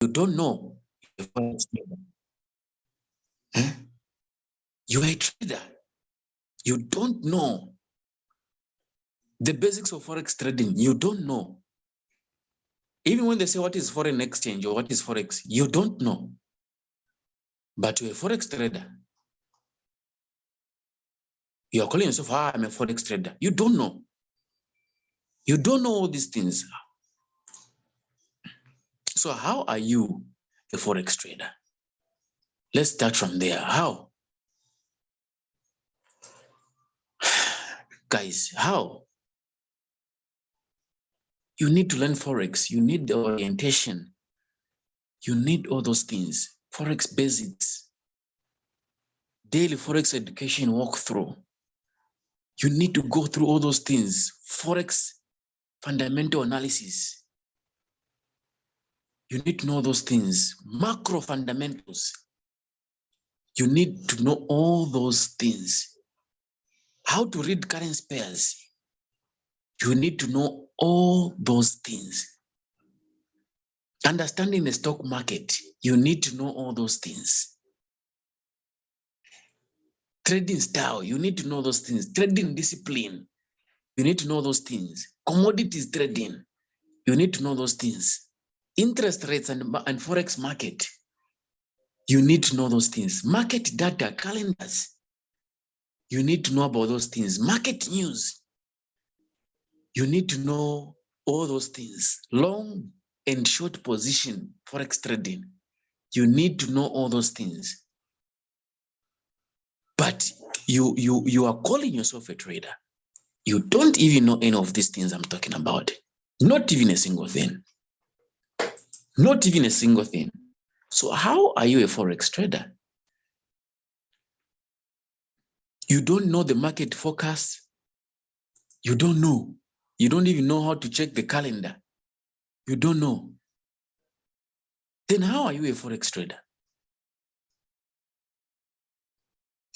You don't know you're a forex trader. Huh? You are a trader. You don't know the basics of forex trading. You don't know. Even when they say what is foreign exchange or what is forex, you don't know. But you're a forex trader. You are calling yourself, I'm a forex trader. You don't know. You don't know all these things. So how are you a forex trader? Let's start from there. How? Guys, how? You need to learn forex. You need the orientation. You need all those things. Forex basics. Daily forex education walkthrough. You need to go through all those things. Forex fundamental analysis. You need to know those things. Macro fundamentals. You need to know all those things. How to read currency pairs. You need to know all those things. Understanding the stock market. You need to know all those things. Trading style. You need to know those things. Trading discipline. You need to know those things. Commodities trading. You need to know those things. Interest rates and forex market. You need to know those things. Market data, calendars. You need to know about those things. Market news. You need to know all those things. Long and short position, forex trading. You need to know all those things. But you are calling yourself a trader. You don't even know any of these things I'm talking about. Not even a single thing. Not even a single thing. So how are you a forex trader? You don't know the market forecast. You don't know. You don't even know how to check the calendar. You don't know. Then how are you a forex trader?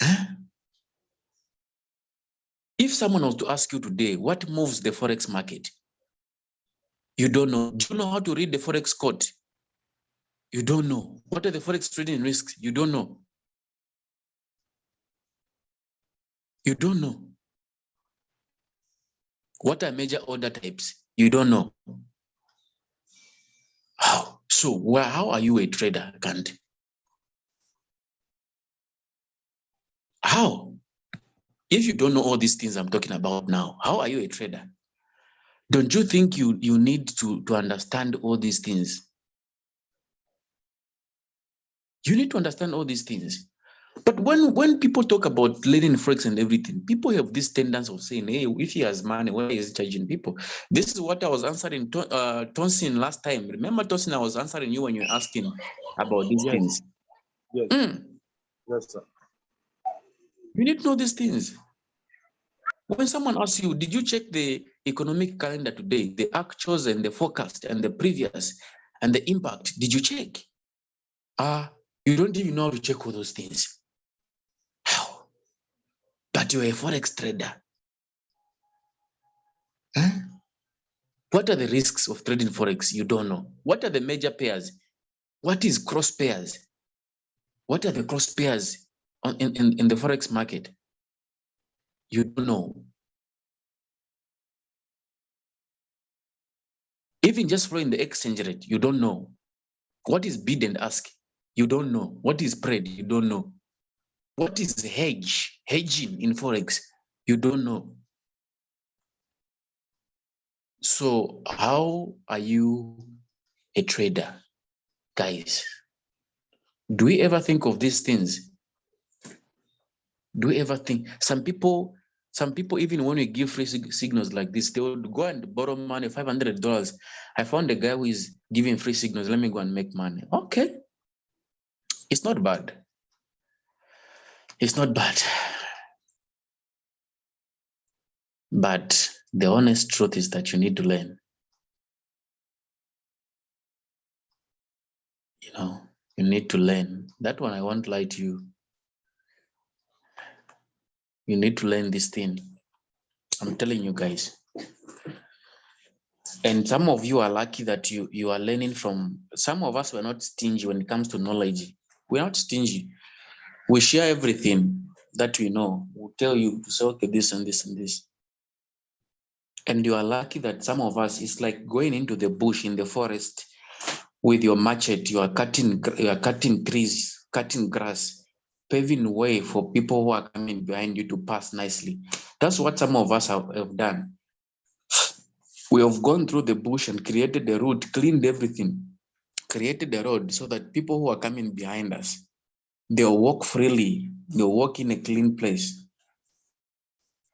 Huh? If someone was to ask you today, what moves the forex market? You don't know. Do you know how to read the forex code? You don't know. What are the forex trading risks? You don't know. You don't know. What are major order types? You don't know. How? So how are you a trader, Kant? How? If you don't know all these things I'm talking about now, how are you a trader? Don't you think you need to understand all these things? You need to understand all these things. But when people talk about learning forex and everything, people have this tendency of saying, hey, if he has money, why is he charging people? This is what I was answering Tonsin last time. Remember, Tonsin, I was answering you when you were asking about these things. Yes. Yes, sir. You need to know these things. When someone asks you, did you check the economic calendar today, the actuals and the forecast and the previous and the impact? Did you check? You don't even know how to check all those things. How? But you're a forex trader. Huh? What are the risks of trading forex? You don't know. What are the major pairs? What is cross pairs? What are the cross pairs in the forex market? You don't know. Even just following the exchange rate, you don't know. What is bid and ask? You don't know. What is spread? You don't know. What is hedging in forex? You don't know. So how are you a trader, guys? Do we ever think of these things? Do we ever think? Some people, even when we give free signals like this, they would go and borrow money, $500. I found a guy who is giving free signals. Let me go and make money. Okay. It's not bad. It's not bad. But the honest truth is that you need to learn. You know, you need to learn. That one, I won't lie to you. You need to learn this thing. I'm telling you guys. And some of you are lucky that you are learning from, some of us were not stingy when it comes to knowledge. We're not stingy. We share everything that we know. We'll tell you to say, okay, this and this and this. And you are lucky that some of us, it's like going into the bush in the forest with your machete, you are cutting trees, cutting grass, paving way for people who are coming behind you to pass nicely. That's what some of us have done. We have gone through the bush and created the road, cleaned everything, created the road so that people who are coming behind us, they'll walk freely, they'll walk in a clean place.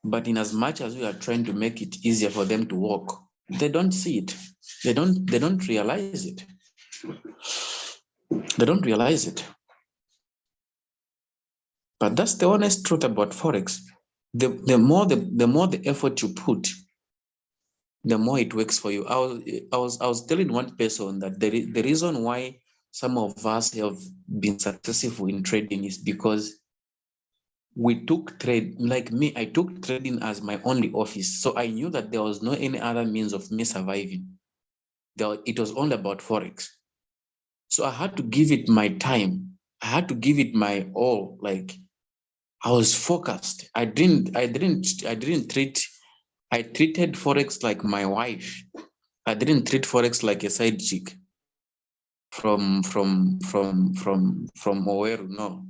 But in as much as we are trying to make it easier for them to walk, they don't see it. They don't realize it. They don't realize it. But that's the honest truth about Forex. The more the effort you put, the more it works for you. I was telling one person that the reason why some of us have been successful in trading is because we took trade, like me, I took trading as my only office. So I knew that there was no any other means of me surviving. It was all about Forex. So I had to give it my time. I had to give it my all. Like I was focused. I treated Forex like my wife. I didn't treat Forex like a side chick from Oweru. No.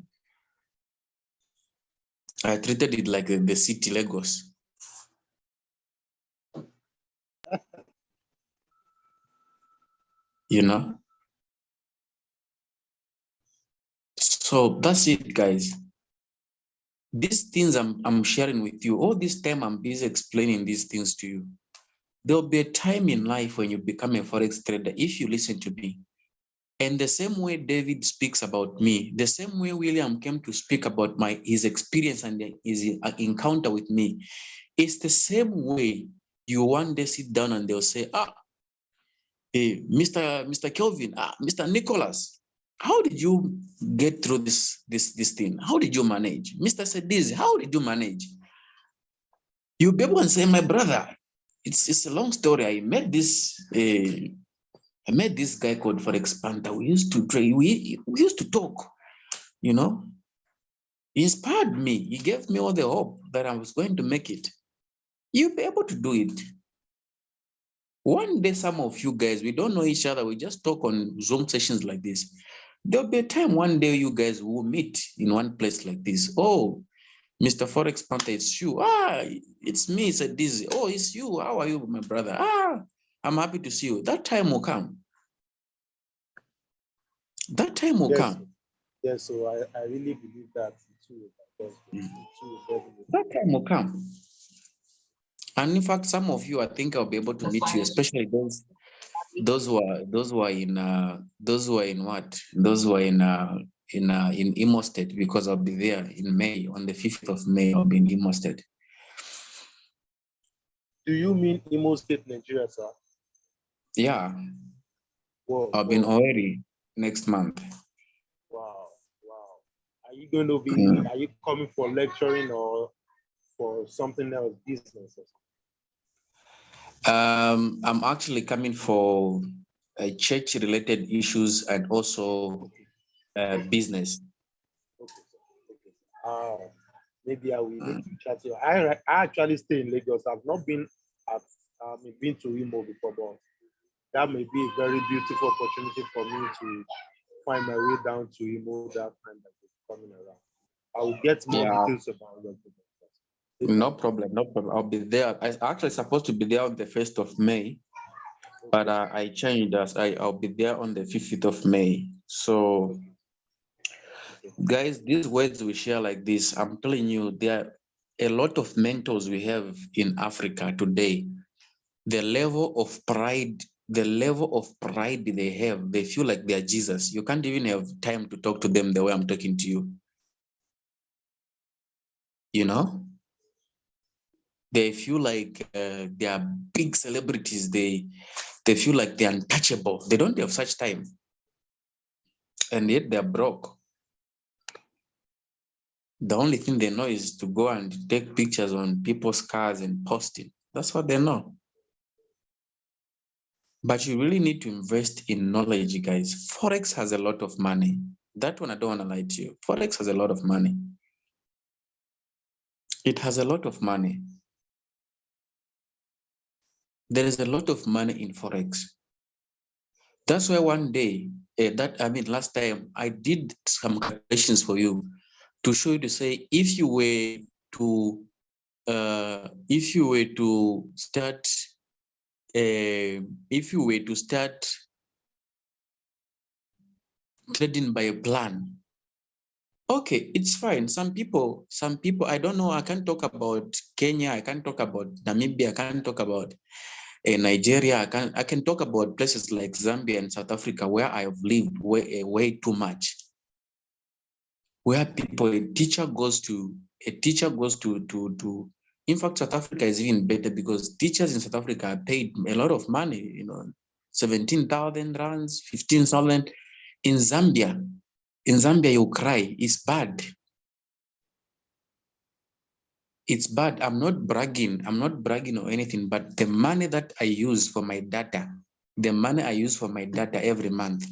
I treated it like the city Lagos. You know? So that's it, guys. These things I'm sharing with you, all this time I'm busy explaining these things to you. There'll be a time in life when you become a Forex trader if you listen to me. And the same way David speaks about me, the same way William came to speak about his experience and his encounter with me, it's the same way you one day sit down and they'll say, hey, Mr. Kelvin, Mr. Nicholas, how did you get through this thing? How did you manage? Mr. Sediz, how did you manage? You'll be able to say, my brother, it's a long story. I met this guy called Forex Panther. We used to trade, we used to talk, you know. He inspired me. He gave me all the hope that I was going to make it. You'll be able to do it. One day, some of you guys, we don't know each other. We just talk on Zoom sessions like this. There'll be a time one day you guys will meet in one place like this. Oh, Mr. Forex Panther, it's you. It's me, said this. Oh, it's you. How are you, my brother? I'm happy to see you. That time will come. That time will come. Yes, so I really believe that too. That time will come. And in fact, some of you, I think I'll be able to meet you, especially those who are in Imo State, because I'll be there in May, on the 5th of May, I'll be in Imo State. Do you mean Imo State, Nigeria, sir? Yeah. Whoa, I'll be in Owerri next month. Wow. Are you going to be, are you coming for lecturing or for something else, business? I'm actually coming for church-related issues and also business. Okay. Maybe I will need to chat to you. I actually stay in Lagos. I've not been to Imo before, but that may be a very beautiful opportunity for me to find my way down to Imo that time that is coming around. I will get more details about your business. No problem. I'll be there. I actually supposed to be there on the 1st of May, but I changed us. I'll be there on the 5th of May. So, guys, these words we share like this, I'm telling you, there are a lot of mentors we have in Africa today. The level of pride they have, they feel like they are Jesus. You can't even have time to talk to them the way I'm talking to you. You know? They feel like they are big celebrities. They feel like they're untouchable. They don't have such time. And yet they're broke. The only thing they know is to go and take pictures on people's cars and post it. That's what they know. But you really need to invest in knowledge, guys. Forex has a lot of money. That one, I don't want to lie to you. Forex has a lot of money. It has a lot of money. There is a lot of money in Forex. That's why one day, last time, I did some calculations for you to show you to say, if you were to start trading by a plan, okay, it's fine. Some people, I don't know, I can't talk about Kenya, I can't talk about Namibia, I can't talk about Nigeria, I can talk about places like Zambia and South Africa where I have lived way too much. Where people, a teacher goes to, in fact, South Africa is even better because teachers in South Africa are paid a lot of money, 17,000 rands, 15,000. In Zambia, you cry, it's bad. It's bad. I'm not bragging or anything, but the money that I use for my data, every month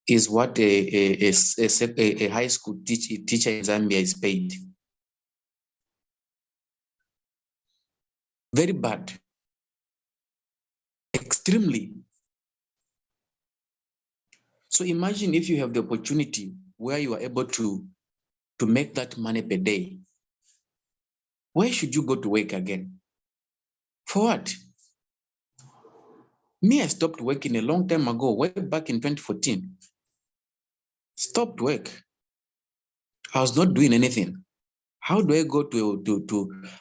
is what a high school teacher in Zambia is paid. Very bad. Extremely. So imagine if you have the opportunity where you are able to make that money per day. Why should you go to work again? For what? Me, I stopped working a long time ago, way back in 2014. Stopped work. I was not doing anything. How do I go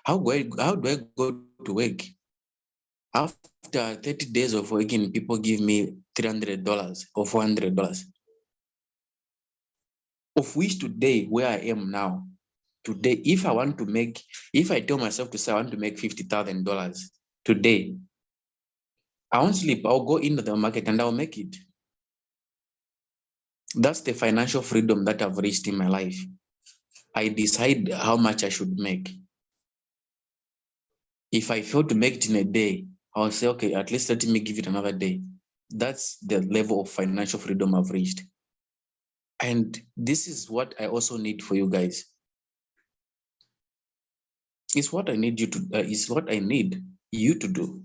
how do I go to work? After 30 days of working, people give me $300 or $400. Of which today, where I am now, today, if I tell myself to say I want to make $50,000 today, I won't sleep. I'll go into the market and I'll make it. That's the financial freedom that I've reached in my life. I decide how much I should make. If I fail to make it in a day, I'll say, okay, at least let me give it another day. That's the level of financial freedom I've reached. And this is what I also need for you guys. It's what I need you to, it's what I need you to do.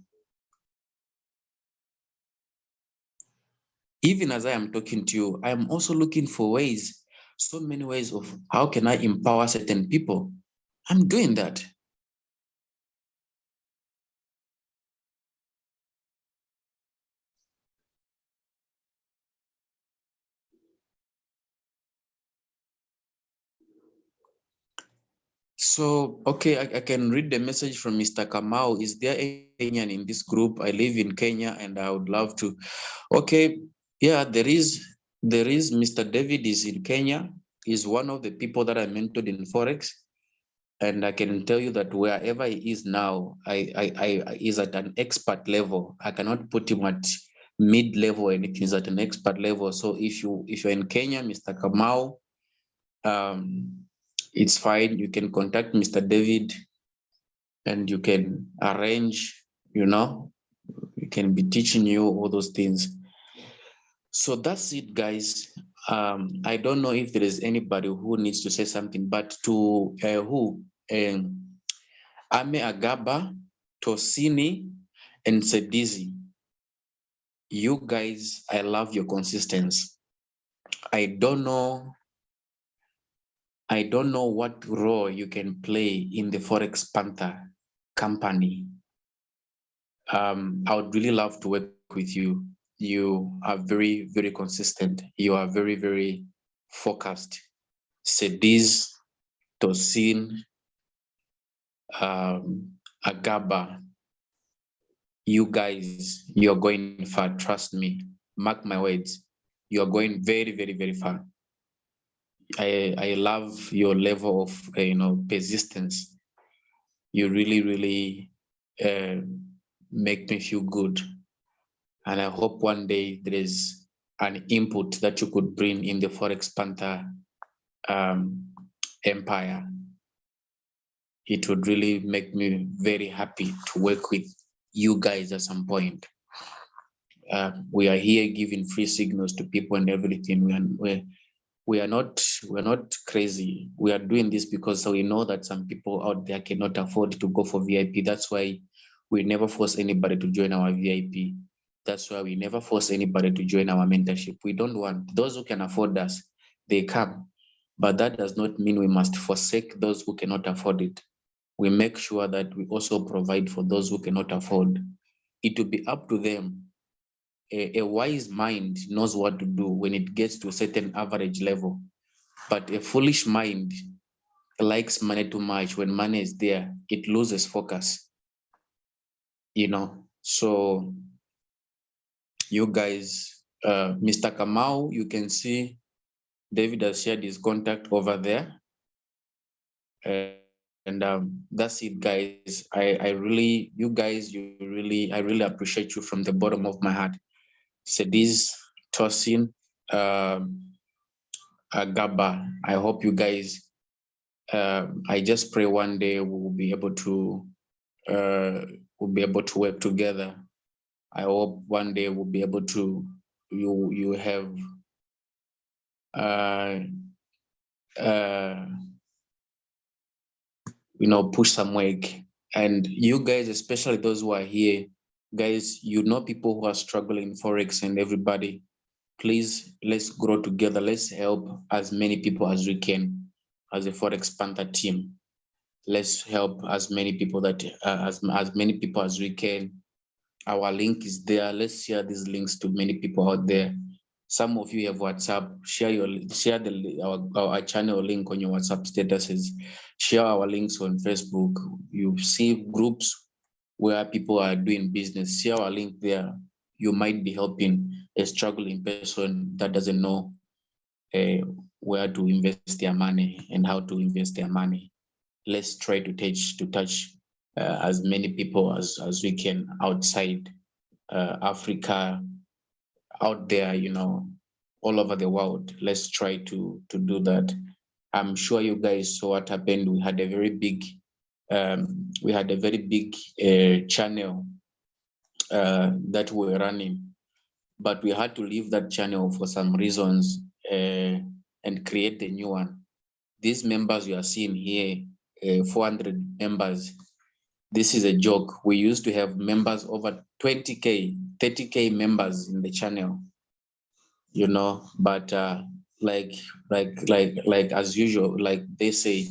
Even as I am talking to you, I am also looking for ways, so many ways of how can I empower certain people. I'm doing that. So, okay, I can read the message from Mr. Kamau. Is there a Kenyan in this group? I live in Kenya and I would love to. Okay, yeah, there is Mr. David is in Kenya. He's one of the people that I mentored in Forex. And I can tell you that wherever he is now, is at an expert level. I cannot put him at mid-level, and he's at an expert level. So if you're in Kenya, Mr. Kamau, it's fine. You can contact Mr. David and you can arrange, we can be teaching you all those things. So that's it, guys. I don't know if there is anybody who needs to say something, but to Ame Agaba, Tosini, and Sedizi, you guys, I love your consistency. I don't know what role you can play in the Forex Panther company. I would really love to work with you. You are very, very consistent. You are very, very focused. Sediz, Tosin, Agaba, you guys, you're going far. Trust me. Mark my words. You're going very, very, very far. I love your level of persistence. You really, really make me feel good. And I hope one day there is an input that you could bring in the Forex Panther empire. It would really make me very happy to work with you guys at some point. We are here giving free signals to people and everything. We're not crazy. We are doing this because we know that some people out there cannot afford to go for VIP. That's why we never force anybody to join our VIP. That's why we never force anybody to join our mentorship. We don't want those who can afford us, they come. But that does not mean we must forsake those who cannot afford it. We make sure that we also provide for those who cannot afford. It will be up to them. A wise mind knows what to do when it gets to a certain average level, but a foolish mind likes money too much. When money is there, it loses focus, So you guys, Mr. Kamau, you can see David has shared his contact over there. And that's it, guys. I really appreciate you from the bottom of my heart. Sedis, Tosin, Agaba, I hope you guys, I just pray one day we'll be able to work together. I hope one day we'll be able to, you have push some work. And you guys, especially those who are here, guys, people who are struggling in Forex, and everybody, please, let's grow together. Let's help as many people as we can as a Forex Panther team. Let's help as many people as many people as we can. Our link is there. Let's share these links to many people out there. Some of you have WhatsApp. Share our channel link on your WhatsApp statuses. Share our links on Facebook. You see groups where people are doing business. Share our link there. You might be helping a struggling person that doesn't know where to invest their money and how to invest their money. Let's try to touch as many people as we can outside Africa, out there, all over the world. Let's try to do that. I'm sure you guys saw what happened. We had a very big channel that we were running, but we had to leave that channel for some reasons and create a new one. These members you are seeing here, 400 members. This is a joke. We used to have members over 20K, 30K members in the channel, but like as usual, like they say,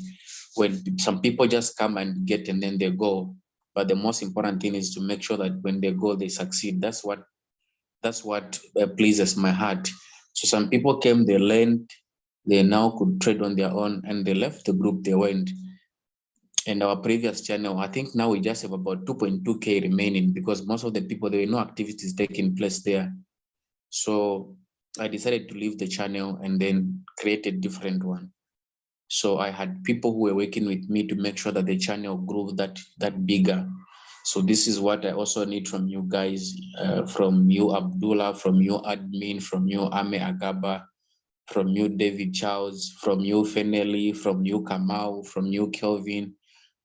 when some people just come and get and then they go. But the most important thing is to make sure that when they go, they succeed. That's what pleases my heart. So some people came, they learned, they now could trade on their own, and they left the group, they went. And our previous channel, I think now we just have about 2.2K remaining, because most of the people, there were no activities taking place there. So I decided to leave the channel and then create a different one. So I had people who were working with me to make sure that the channel grew that bigger. So this is what I also need from you guys, from you, Abdullah, from you, admin, from you, Ame Agaba, from you, David Charles, from you, Fenelli, from you, Kamau, from you, Kelvin,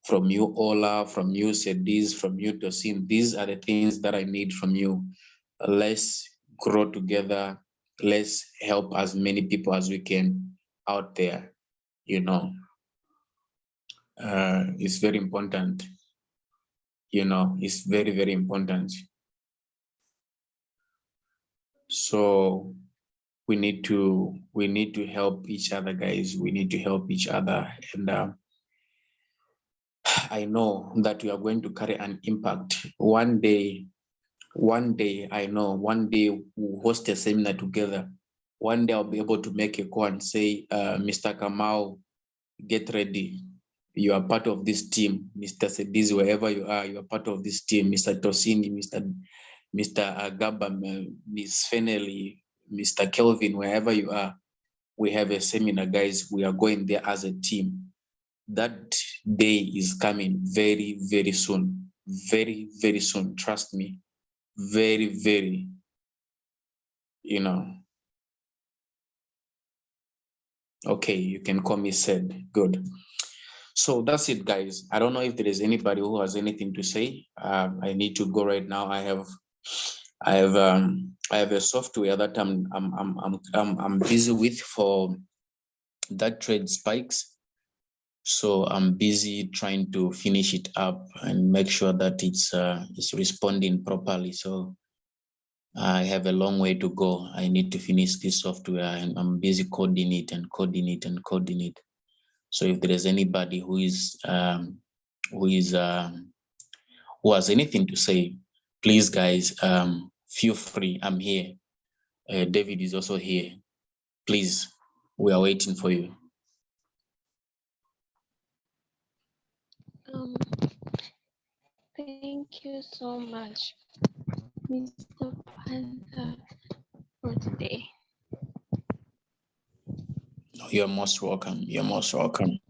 from you, Ola, from you, Sedis, from you, Tosin. These are the things that I need from you. Let's grow together. Let's help as many people as we can out there. It's very important. It's very, very important. So we need to help each other, guys. We need to help each other. And I know that we are going to carry an impact. One day, I know, one day we'll host a seminar together. One day I'll be able to make a call and say, Mr. Kamau, get ready. You are part of this team. Mr. Sedis, wherever you are part of this team. Mr. Tosini, Mr. Agaba, Ms. Fenelli, Mr. Kelvin, wherever you are, we have a seminar, guys. We are going there as a team. That day is coming very, very soon. Very, very soon. Trust me. Very, very, Okay, you can call me Said. Good. So that's it, guys. I don't know if there is anybody who has anything to say. I need to go right now. I have a software that I'm busy with for that trade spikes. So I'm busy trying to finish it up and make sure that it's responding properly. So I have a long way to go. I need to finish this software, and I'm busy coding it and coding it and coding it. So if there is anybody who has anything to say, please, guys, feel free. I'm here. David is also here. Please, we are waiting for you. Thank you so much, Mr. Panther, for today. You're most welcome. You're most welcome.